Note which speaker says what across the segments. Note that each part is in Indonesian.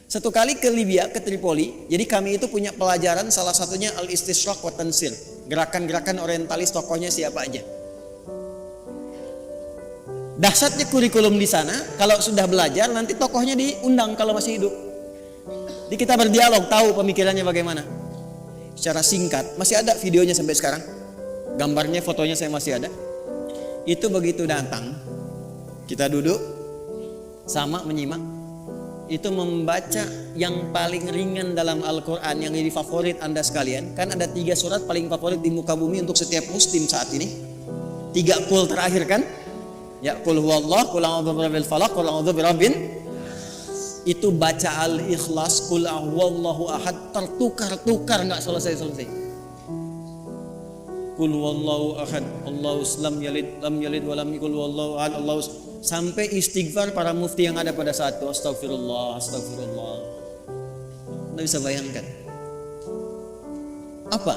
Speaker 1: Satu kali ke Libya, ke Tripoli. Jadi kami itu punya pelajaran, salah satunya al-istishraq wa tansir, gerakan-gerakan orientalis, tokohnya siapa aja. Dahsyatnya kurikulum di sana, kalau sudah belajar nanti tokohnya diundang kalau masih hidup. Jadi kita berdialog, tahu pemikirannya bagaimana. Secara singkat, masih ada videonya sampai sekarang. Gambarnya, fotonya saya masih ada. Itu begitu datang, kita duduk sama menyimak. Itu membaca yang paling ringan dalam Al-Quran, yang jadi favorit Anda sekalian. Kan ada 3 surat paling favorit di muka bumi untuk setiap muslim saat ini. 3 qul terakhir kan? Ya, qul huwallah, qul a'udzu birabbil falaq, qul a'udzu birabbin. Itu baca Al-Ikhlas, qul huwallahu ahad, tertukar-tukar enggak selesai-selesai. Qul huwallahu ahad, Allahus lam yalid wa lam yakul huwallahu ahad, Allahus, sampai istighfar para mufti yang ada pada saat itu, astagfirullah, astagfirullah. Anda bisa bayangkan apa?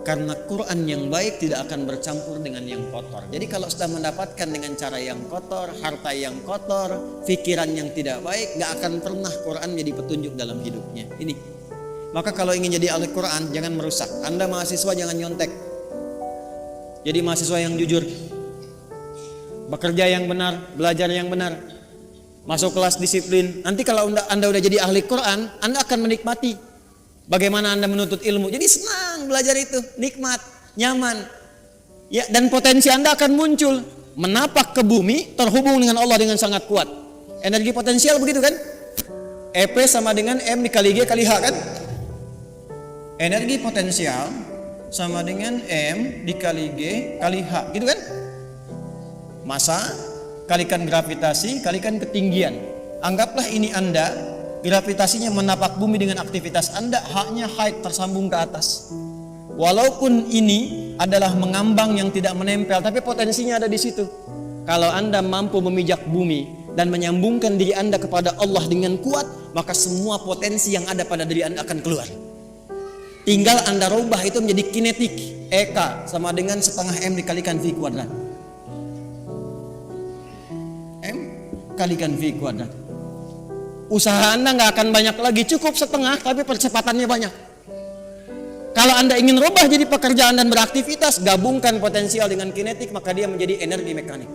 Speaker 1: Karena Quran yang baik tidak akan bercampur dengan yang kotor. Jadi kalau sudah mendapatkan dengan cara yang kotor, harta yang kotor, pikiran yang tidak baik, gak akan pernah Quran jadi petunjuk dalam hidupnya. Ini. Maka kalau ingin jadi ahli Quran, jangan merusak. Anda mahasiswa jangan nyontek. Jadi mahasiswa yang jujur, bekerja yang benar, belajar yang benar, masuk kelas disiplin. Nanti kalau Anda udah jadi ahli Quran, Anda akan menikmati bagaimana Anda menuntut ilmu. Jadi senang belajar itu, nikmat, nyaman. Ya, dan potensi Anda akan muncul, menapak ke bumi, terhubung dengan Allah dengan sangat kuat. Energi potensial begitu kan? EP sama dengan M dikali G kali H kan? Energi potensial sama dengan M dikali G kali H, gitu kan? Massa kalikan gravitasi kalikan ketinggian. Anggaplah ini Anda, gravitasinya menapak bumi dengan aktivitas Anda, H-nya height, tersambung ke atas. Walaupun ini adalah mengambang yang tidak menempel, tapi potensinya ada di situ. Kalau Anda mampu memijak bumi dan menyambungkan diri Anda kepada Allah dengan kuat, maka semua potensi yang ada pada diri Anda akan keluar. Tinggal Anda rubah itu menjadi kinetik. EK sama dengan setengah M dikalikan V kuadrat. M kalikan V kuadrat. Usaha Anda nggak akan banyak lagi, cukup setengah tapi percepatannya banyak. Kalau Anda ingin rubah jadi pekerjaan dan beraktivitas, gabungkan potensial dengan kinetik, maka dia menjadi energi mekanik.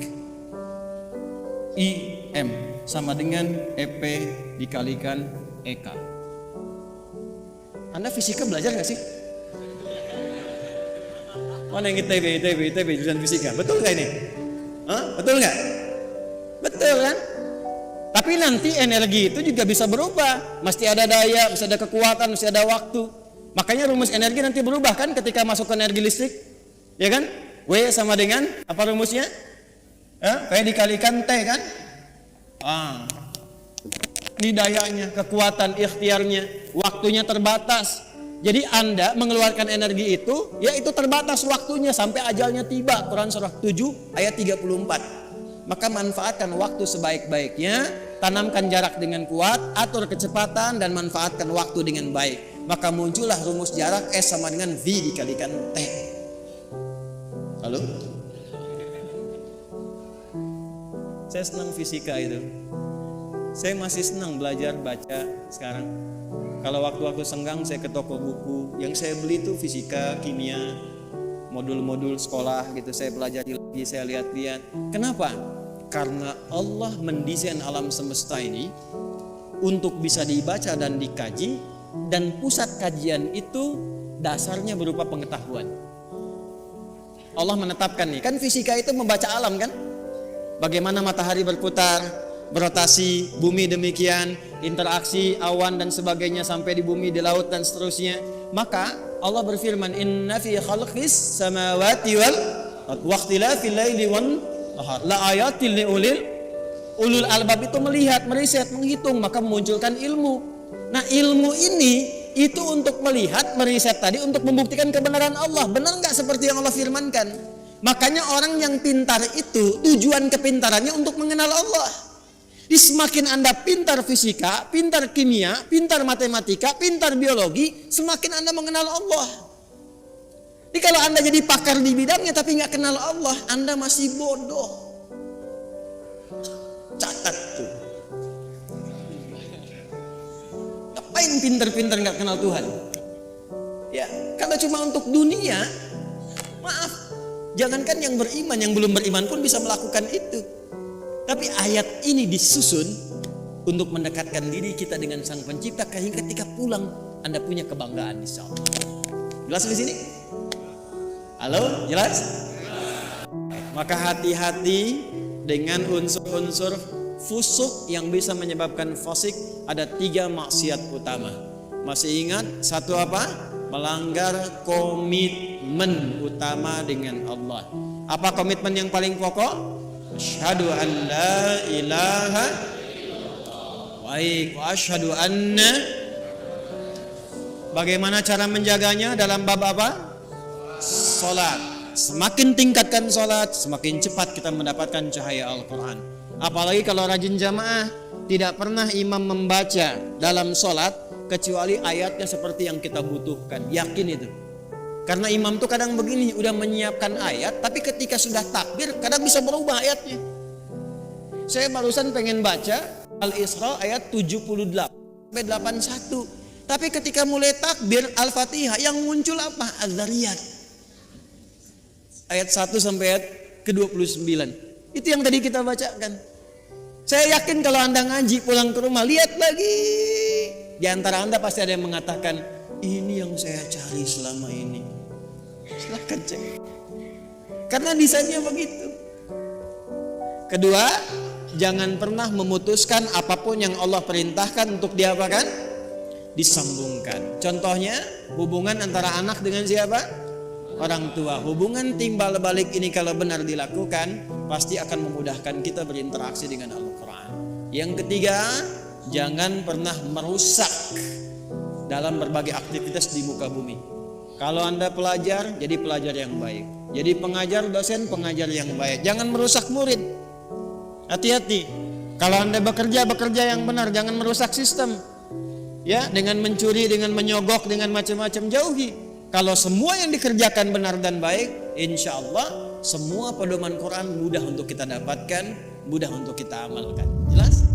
Speaker 1: IM sama dengan EP dikalikan EK. Anda fisika belajar nggak sih? Mana yang ITB jurusan fisika? Betul nggak ini? Hah? Betul nggak? Betul kan? Tapi nanti energi itu juga bisa berubah. Mesti ada daya, mesti ada kekuatan, mesti ada waktu. Makanya rumus energi nanti berubah kan ketika masuk ke energi listrik, ya kan? W sama dengan apa rumusnya? P dikalikan T kan? Ini dayanya, kekuatan ikhtiarnya, waktunya terbatas. Jadi Anda mengeluarkan energi itu, ya itu terbatas waktunya sampai ajalnya tiba. Quran surah 7 ayat 34. Maka manfaatkan waktu sebaik-baiknya, tanamkan jarak dengan kuat, atur kecepatan dan manfaatkan waktu dengan baik. Maka muncullah rumus jarak S sama dengan V dikalikan T. Halo? Saya senang fisika itu. Saya masih senang belajar baca sekarang. Kalau waktu senggang saya ke toko buku. Yang saya beli itu fisika, kimia, modul-modul sekolah gitu. Saya pelajari lagi, saya lihat-lihat. Kenapa? Karena Allah mendesain alam semesta ini untuk bisa dibaca dan dikaji, dan pusat kajian itu dasarnya berupa pengetahuan. Allah menetapkan nih, kan fisika itu membaca alam kan? Bagaimana matahari berputar, berotasi, bumi demikian, interaksi awan dan sebagainya sampai di bumi, di laut dan seterusnya. Maka Allah berfirman, inna fi khalqis samawati wal waqtilafil laili wan nahar la ayatil li ulul albab. Itu melihat, meriset, menghitung, maka memunculkan ilmu. Nah, ilmu ini itu untuk melihat, meriset tadi untuk membuktikan kebenaran Allah. Benar nggak seperti yang Allah firmankan? Makanya orang yang pintar itu tujuan kepintarannya untuk mengenal Allah. Di semakin Anda pintar fisika, pintar kimia, pintar matematika, pintar biologi, semakin Anda mengenal Allah. Jadi kalau Anda jadi pakar di bidangnya tapi nggak kenal Allah, Anda masih bodoh. Catat tuh. Ngapain pinter-pinter nggak kenal Tuhan? Ya, kalau cuma untuk dunia, maaf, jangankan yang beriman, yang belum beriman pun bisa melakukan itu. Tapi ayat ini disusun untuk mendekatkan diri kita dengan Sang Pencipta, sehingga ketika pulang Anda punya kebanggaan insya Allah. Jelas di sini? Halo, jelas? Maka hati-hati dengan unsur-unsur fusuk yang bisa menyebabkan fasik. Ada 3 maksiat utama. Masih ingat satu apa? Melanggar komitmen utama dengan Allah. Apa komitmen yang paling pokok? Asyhadu an la ilaha baik wa asyhadu anna. Bagaimana cara menjaganya dalam bab apa? Salat. Semakin tingkatkan salat, semakin cepat kita mendapatkan cahaya Al-Quran. Apalagi kalau rajin jamaah, tidak pernah imam membaca dalam salat kecuali ayatnya seperti yang kita butuhkan. Yakin itu. Karena imam tuh kadang begini, udah menyiapkan ayat, tapi ketika sudah takbir kadang bisa berubah ayatnya. Saya barusan pengen baca Al-Isra ayat 78 sampai 81. Tapi ketika mulai takbir Al-Fatihah yang muncul apa? Az-Zariyat. Ayat 1 sampai ayat ke-29. Itu yang tadi kita bacakan. Saya yakin kalau Anda ngaji pulang ke rumah, lihat lagi. Di antara Anda pasti ada yang mengatakan, ini yang saya cari selama ini. Silahkan cek. Karena desainnya begitu. Kedua, jangan pernah memutuskan apapun yang Allah perintahkan untuk diapakan? Disambungkan. Contohnya, hubungan antara anak dengan siapa? Orang tua. Hubungan timbal balik ini kalau benar dilakukan, pasti akan memudahkan kita berinteraksi dengan Al-Quran. Yang ketiga, jangan pernah merusak dalam berbagai aktivitas di muka bumi. Kalau Anda pelajar, jadi pelajar yang baik. Jadi pengajar, dosen, pengajar yang baik. Jangan merusak murid. Hati-hati. Kalau Anda bekerja yang benar, jangan merusak sistem. Ya, dengan mencuri, dengan menyogok, dengan macam-macam, jauhi. Kalau semua yang dikerjakan benar dan baik, insya Allah semua pedoman Quran mudah untuk kita dapatkan, mudah untuk kita amalkan. Jelas?